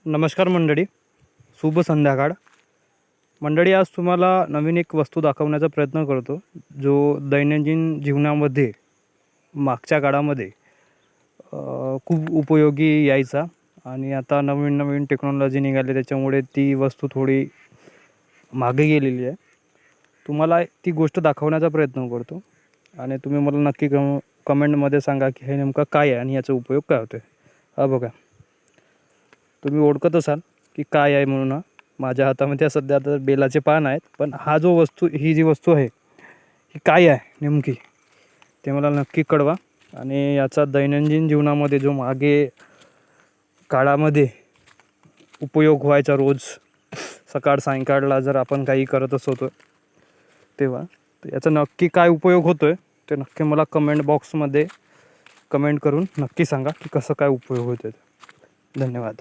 नमस्कार मंडळी, शुभ संध्याकाळ. मंडळी, आज तुम्हाला नवीन एक वस्तू दाखवण्याचा प्रयत्न करतो, जो दैनंदिन जीवनामध्ये मागच्या काळामध्ये खूप उपयोगी यायचा आणि आता नवीन नवीन टेक्नॉलॉजी निघाली त्याच्यामुळे ती वस्तू थोडी मागे गेलेली आहे. तुम्हाला ती गोष्ट दाखवण्याचा प्रयत्न करतो आणि तुम्ही मला नक्की कमेंटमध्ये सांगा की हे नेमकं काय आहे आणि याचा उपयोग काय होतो आहे. हा बघा, तुम्ही ओळखत असाल की काय आहे म्हणून. माझ्या हातामध्ये सध्या आता बेलाचे पान आहेत, पण ही जी वस्तू आहे ही काय आहे नेमकी ते मला नक्की कळवा. आणि याचा दैनंदिन जीवनामध्ये जो मागे काळामध्ये उपयोग व्हायचा, रोज सकाळ सायंकाळला जर आपण काही करत असतो तेव्हा, तर याचा नक्की काय उपयोग होतो आहे ते नक्की मला कमेंट बॉक्समध्ये कमेंट करून नक्की सांगा की कसं काय उपयोग होतो आहे. धन्यवाद.